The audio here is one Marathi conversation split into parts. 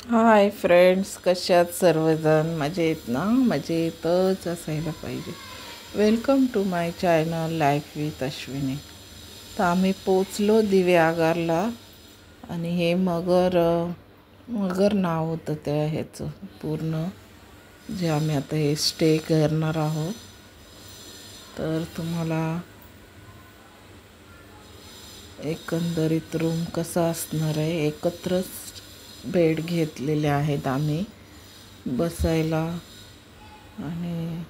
हाय फ्रेंड्स, कशात सर्वजण मजेत ना? मजेतच असायला पाहिजे. Welcome to my channel life with Ashwini. तर आम्ही पोचलो दिव्यागारला आणि हे मगर नाव होतं त्या ह्याचं पूर्ण, जे आम्ही आता हे स्टे करणार आहोत. तर तुम्हाला एकंदरीत रूम कसा असणार आहे, एकत्रच बेड घेतलेले आहेत आम्ही बसायला, आणि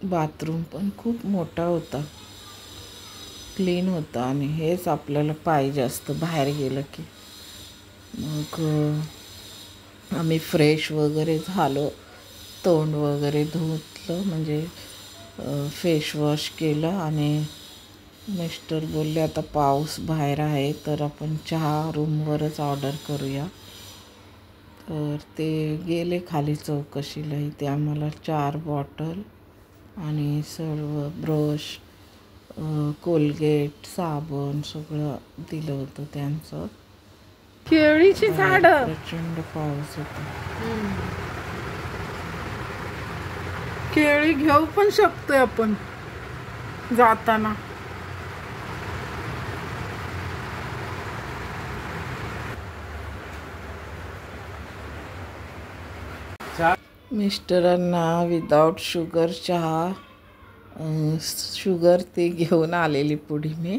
बाथरूम पण खूप मोठा होता, क्लीन होता. आणि हेच आपल्याला पाहिजे असतं बाहेर गेलं की. मग आम्ही फ्रेश वगैरे झालो, तोंड वगैरे धुतलं, म्हणजे फेसवॉश केलं. आणि मिस्टर बोलले आता पाऊस बाहेर आहे तर आपण चहा रूमवरच ऑर्डर करूया. तर ते गेले खाली चौकशीला. इथे आम्हाला 4 बॉटल आणि सर्व ब्रश, कोलगेट, साबण सगळं दिलं होतं त्यांचं. केळीची झाडं, प्रचंड पाऊस होता. केळी घेऊ पण शकतोय आपण जाताना. मिस्टरांना विदाउट शुगर चहा, शुगर ती घेऊन आलेली पुढे मी.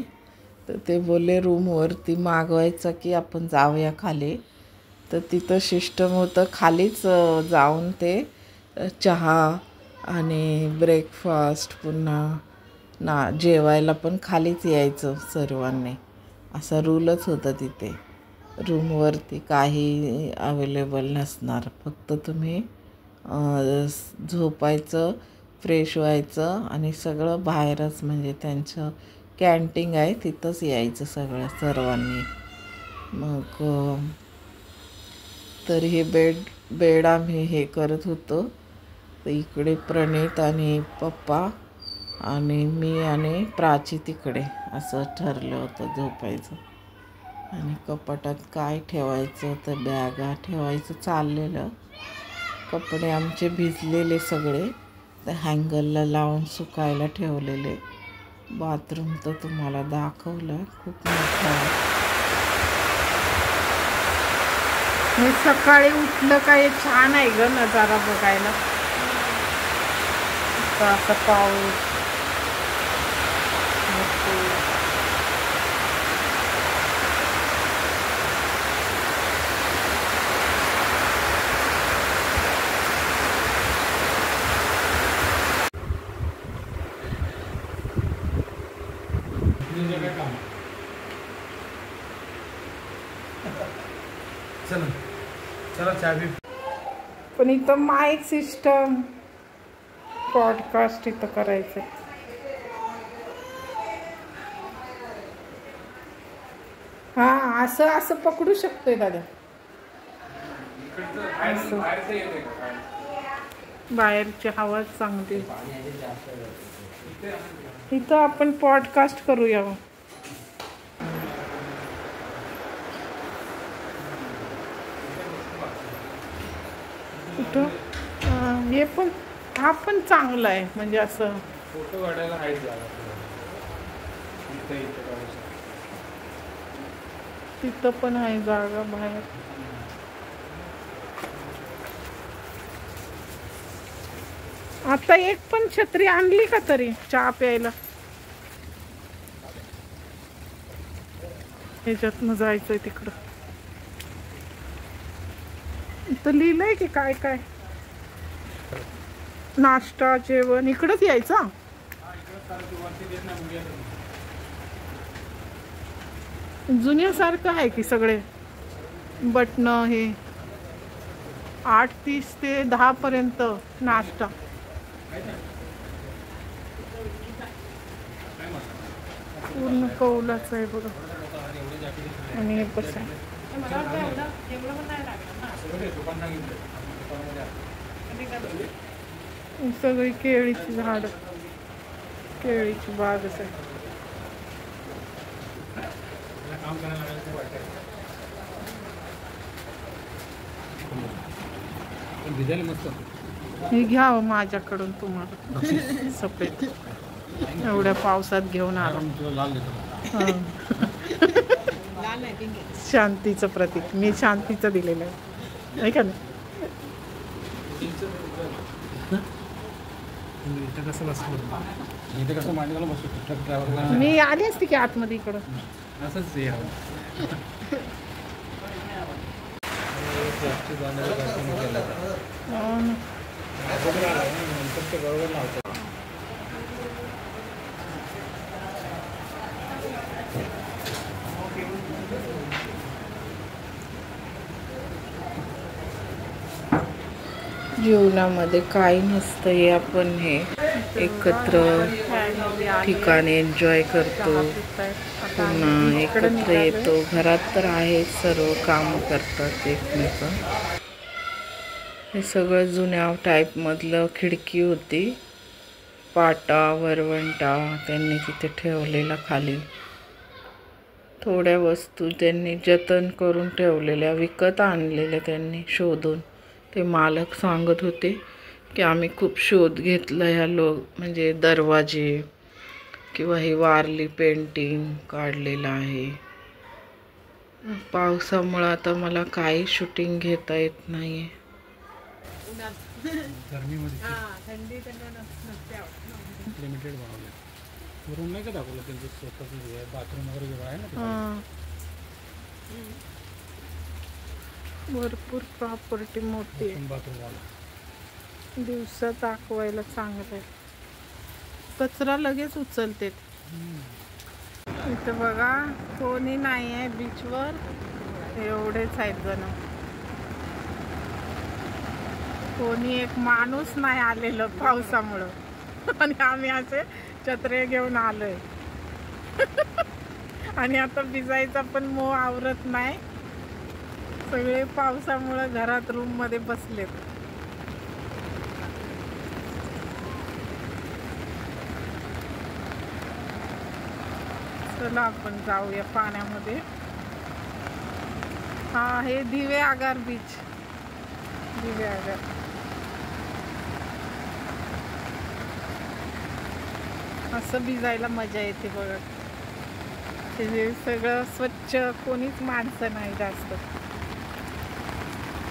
तर ते बोलले रूमवरती मागवायचं की आपण जाऊया खाली. तर तिथं सिस्टम होतं खालीच जाऊन ते चहा आणि ब्रेकफास्ट, पुन्हा जेवायला पण खालीच यायचं सर्वांनी, असा रूलच होता तिथे. रूमवरती काही अवेलेबल नसणार, फक्त तुम्ही झोपायचं, फ्रेश व्हायचं आणि सगळं बाहेरच, म्हणजे त्यांचं कॅन्टीन आहे तिथंच यायचं सर्वांनी. मग तर हे बेड आम्ही हे करत होतो. तर इकडे प्रणित आणि पप्पा आणि मी आणि प्राची तिकडे असं ठरलं होतं झोपायचं. आणि कपाटात काय ठेवायचं, तर बॅगा ठेवायचं चाललेलं. कपडे आमचे भिजलेले सगळे, तर हँगरला लावून सुकायला ठेवलेले. बाथरूम तर तुम्हाला दाखवलं, खूप मोठा आहे. हे सकाळी उठलं काय छान आहे ग नजारा बघायला. असा पाऊस, पण इथं माईक सिस्टम, पॉडकास्ट इथं करायचं. हा, असं असं पकडू शकतोय दादा. बाहेरची हवा चांगली. इथं आपण पॉडकास्ट करूया. हे पण, हा पण चांगला आहे, म्हणजे असं फोटो काढायला आहे जागा. तिथं पण आहे जागा बाहेर. आता एक पण छत्री आणली का तरी चहा प्यायला? ह्याच्यातनं जायचंय तिकडं. इथं लिहिलंय की काय काय, नाश्ता, जेवण इकडंच यायचं. जुन्यासारखं आहे की सगळे बटणं. हे 8:30 ते 10 पर्यंत नाश्ता. पूर्ण कौलाच आहे बघा. आणि हे कसं आहे, सगळी केळीची झाड, केळीची बागच आहे. काम करायला लागेल ते वाटतं. पण भिजायला मस्त हे घ्यावं माझ्याकडून तुम्हाला सफेद. एवढ्या पावसात घेऊन आलो. तुला लाल देतो. शांतीचं प्रतीक. मी शांतीचं दिलेलं आहे, नाही का नाही? इथं कसं बसतो, इथे कसं मांडीला बसतो ट्रक ड्रायव्हर. मी आली असते की आतमध्ये इकडं. असंच हे आहे. हो ना. नंतर ते बरोबर लावतात. जीवनामध्ये काही नसतं हे आपण हे एकत्र ठिकाणी एन्जॉय करतो, पुन्हा एकत्र येतो. घरात तर आहे, सर्व कामं करतात एकमेक. हे सगळं जुन्या टाईपमधलं खिडकी होती, पाटा वरवंटा त्यांनी तिथे ठेवलेला खाली. थोड्या वस्तू त्यांनी जतन करून ठेवलेल्या, विकत आणलेल्या त्यांनी शोधून. ते मालक सांगत होते की आम्ही खूप शोध घेतला ह्या म्हणजे दरवाजे किंवा हे वारली पेंटिंग काढलेलं आहे. पावसामुळं आता मला काही शूटिंग घेता येत नाही आहे. लिमिटेड बनवले. रूम नाही का दाखवलं त्यांचं स्वतःच बाथरूम वगैरे जेव्हा आहे ना, भरपूर प्रॉपर्टी मोठी आहे. बाथरूम वाला दिवसा दाखवायला चांगलं आहे. कचरा लगेच उचलते. इथं बघा कोणी नाही आहे बीचवर, एवढेच आहेत जण. कोणी एक माणूस नाही आलेलं पावसामुळं. आणि आम्ही असे छत्रे घेऊन आलोय. आणि आता भिजायचा पण मोह आवरत नाही. सगळे पावसामुळं घरात रूम मध्ये बसलेत. चला आपण जाऊया पाण्यामध्ये. हा, हे दिवे आगार बीच. दिवे आगार असं भिजायला मजा येते बघा. ते सगळं स्वच्छ, कोणीच माणसं नाही जास्त.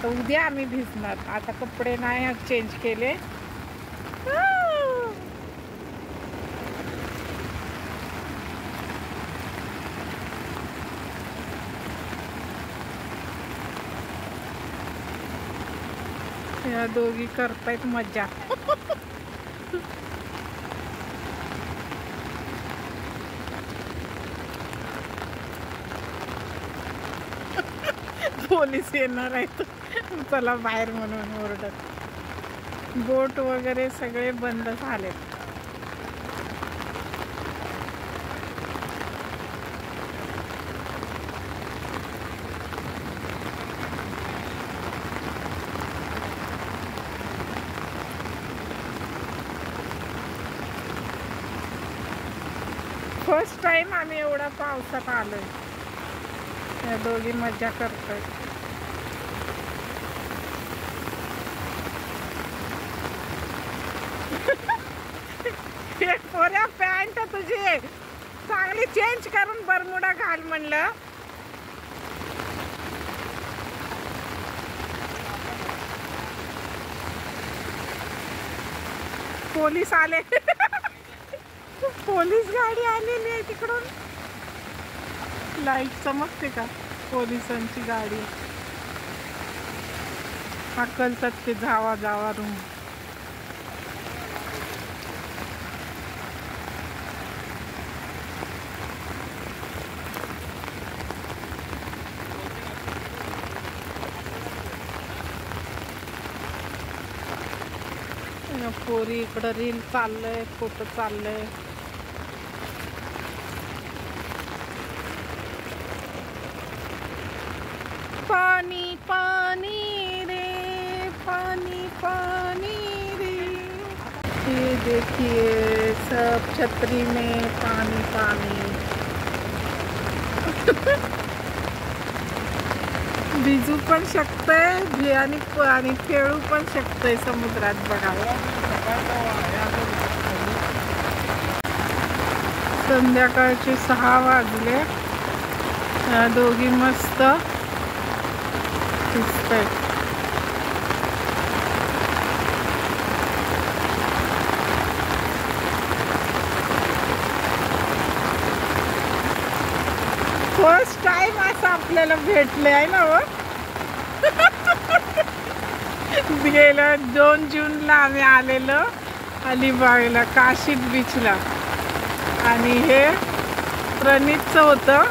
तर उद्या आम्ही भिजणार. आता कपडे नाही चेंज केले. या दोघी करतायत मजा. पोलीस येणार आहेत, चला बाहेर म्हणून ओरडत. बोट वगैरे सगळे बंद झालेत. फर्स्ट टाइम आम्ही एवढा पावसात आलोय. या दोघी मजा करतोय. पोऱ्या पॅन्ट तुझी चांगली चेंज करून बरमुडा घाल म्हणलं. पोलीस आले. पोलीस गाडी आलेली आहे तिकडून. लाईट चमकते का? पोलिसांची गाडी हाकलतात ते जावा जावा रूम. पोरी इकडं रील चाललंय, फोटो चाललंय. पानी पानी रे, पानी पानी रे. ये देखिए सब छतरी में पानी पानी. भिजू पण शकतंय आणि खेळू पण शकतंय समुद्रात बघा. संध्याकाळचे 6 वाजले. या दोघी मस्त दिसतायत. फर्स्ट टाइम असं आपल्याला भेटले आहे ना. व गेलं 2 जूनला आम्ही आलेलो अलिबागला काशीद बीचला आणि हे प्रणीतचं होतं.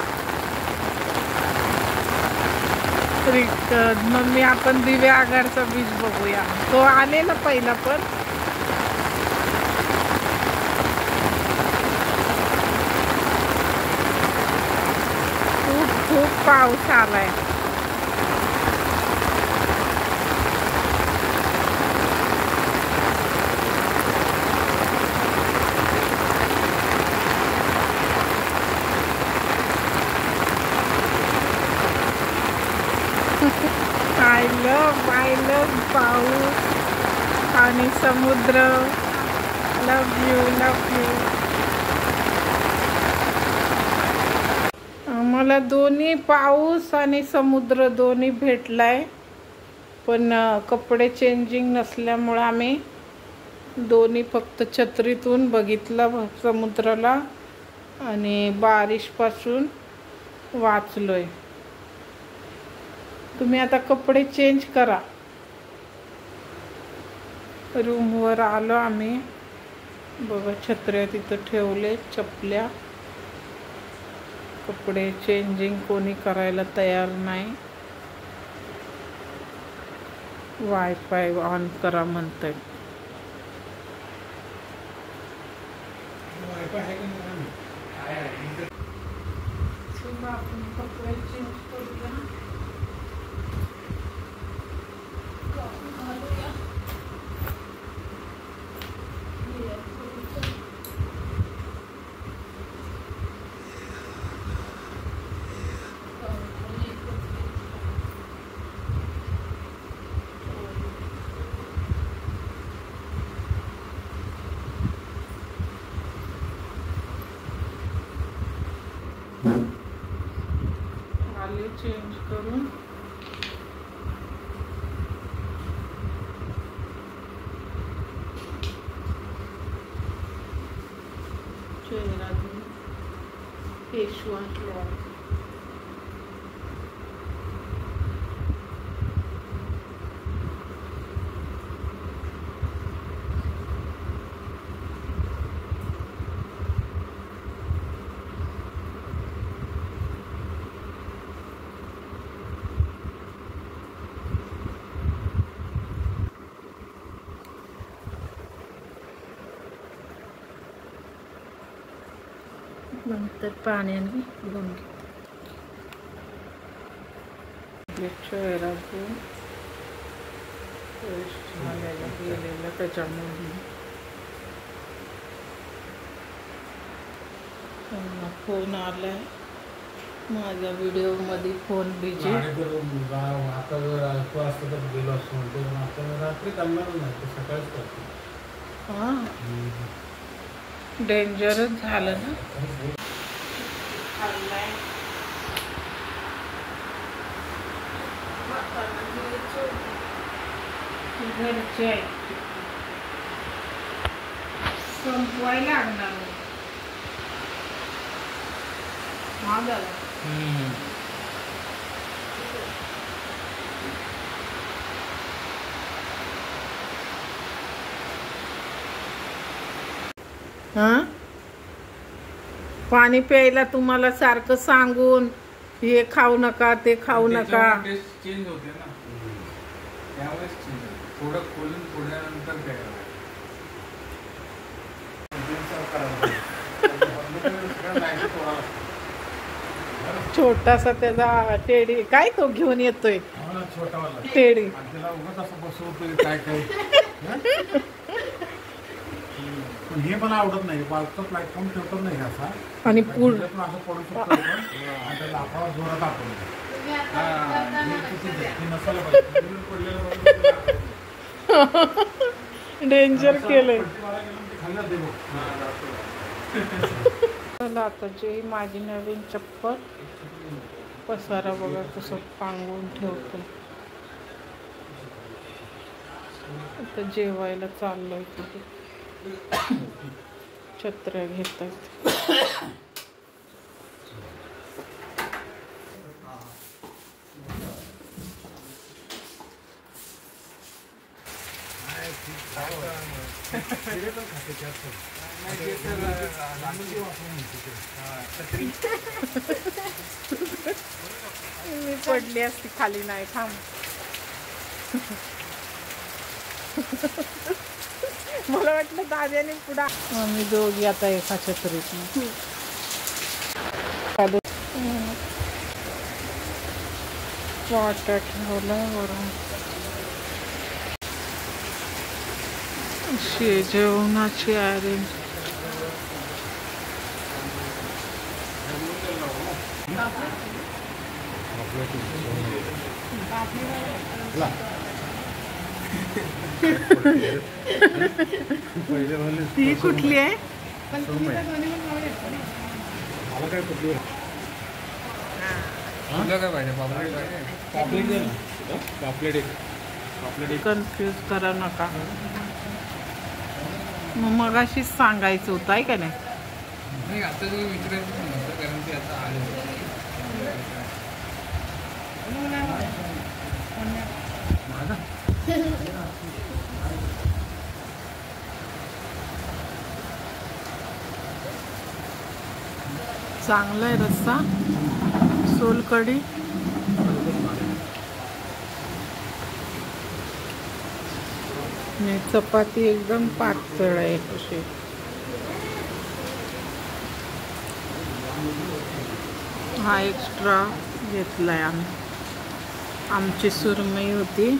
मम्मी आपण दिव्या आगारचा बीच बघूया. तो आलेला पहिला पण खूप पाऊस आलाय. आय लव पाऊस आणि समुद्र. लव यू. मला दोन्ही पाऊस आणि समुद्र दोन्ही भेटलाय, पण कपडे चेंजिंग नसल्यामुळे आम्ही दोन्ही फक्त छत्रीतून बघितलं समुद्राला आणि बारिशपासून वाचलोय. तुम्ही आता कपडे चेंज करा. रूमवर आलो आम्ही. बघा छत्र्या तिथं ठेवले, चपल्या. कपडे चेंजिंग कोणी करायला तयार नाही. वायफाय ऑन करा म्हणतंय. आपण कपडे चेंज करूया. आले चेंज करून. चेहरा फेस वॉश लावा. नंतर पाण्याने धुवून घे. चेहरा धुवून झालेला गेलेला त्याच्यामध्ये फोन आलाय. माझ्या व्हिडिओ मध्ये फोन बिजी. आता जर असतं तर गेलो असतो म्हणतो, आता रात्री चालणार नाही, सकाळीच करतो. हां डेंजरच झालं ना. घरचे आहे संपवायला लागणार. हा झाला. हां पाणी प्यायला तुम्हाला सारखं सांगून हे खाऊ नका ते खाऊ नका. चेंज होते ना त्यावेळेस थोडं खोलून पुढल्यानंतर छोटासा त्याचा टेडी काय तो घेऊन येतोय. टेडी त्याला उगाच असं बसवतोय काय काय. पण हे मला आवडत नाही. बाजूचा प्लॅटफॉर्म ठेवतात नाही असा आणि पूर्ण ह्याच्यातून असं पडू शकतो आपण. आणि त्या लाकडावर जोरात आपण नसायला पाहिजे. पडलेलं डेंजर केलंय. खाल्लं ते बघ. चला आता जे माझी नवीन चप्पल पसारा बघा कसं पांगून ठेवतो. आता जेवायला चाललोय तिथे. छत्र्या घेतात. मी पडली असती खाली नाही थांब. मला वाटलं दाद्याने पुढा. आम्ही दोघी आता एका छत्रीत वाटा ठेवलं वरून. जेवणाची अरेंज. ती कुठली आहे? मला काय कुठली काय पाहिजे? पापलेट एक. कन्फ्यूज करा नका. मग अशीच सांगायचं होतं आहे का नाही? आता तुम्ही विचारायचं नव्हतं कारण ते आता आले. चांगला आहे रस्सा. सोलकढी. चपाती एकदम पातळ आहे अशी. हा एक्स्ट्रा घेतलाय आम्ही. आमची सुरमई होती.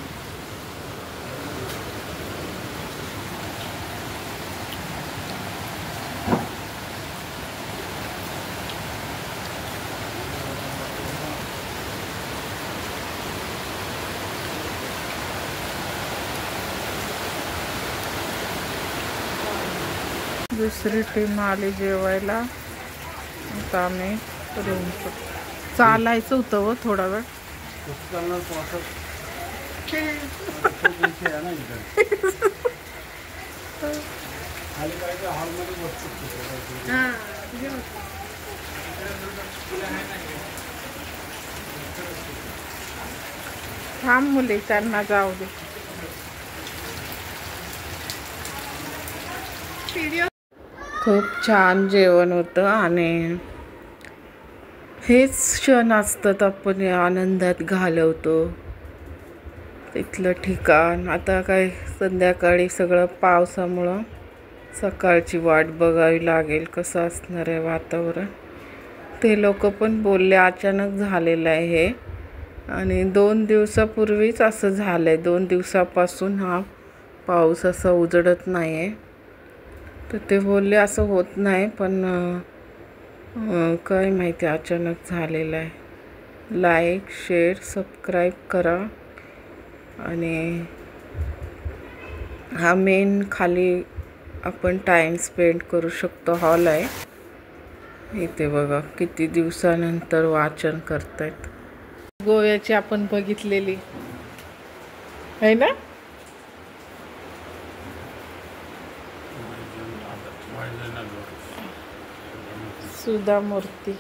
दुसरी टीम आली जेवायला. आता आम्ही रूम चालायचं होतं व थोडा वेळ. थांब मुले त्यांना जाऊ दे. खूप छान जेवण होतं आणि हेच क्षण असतात आपण आनंदात घालवतो. तिथलं ठिकाण आता काय संध्याकाळी सगळं पावसामुळं सकाळची वाट बघावी लागेल कसं असणार आहे वातावरण. ते लोक पण बोलले अचानक झालेलं आहे हे आणि 2 दिवसापूर्वीच असं झालं आहे. 2 दिवसापासून हा पाऊस असा उजडत नाही आहे. तर ते बोलले असं होत नाही पण काय माहिती अचानक झालेलं आहे. लाईक शेअर सबस्क्राईब करा. आणि हा मेन खाली आपण टाईम स्पेंड करू शकतो हॉल आहे. इथे बघा किती दिवसानंतर वाचन करतायत. गोव्याची आपण बघितलेली आहे ना. सुधा मूर्ती.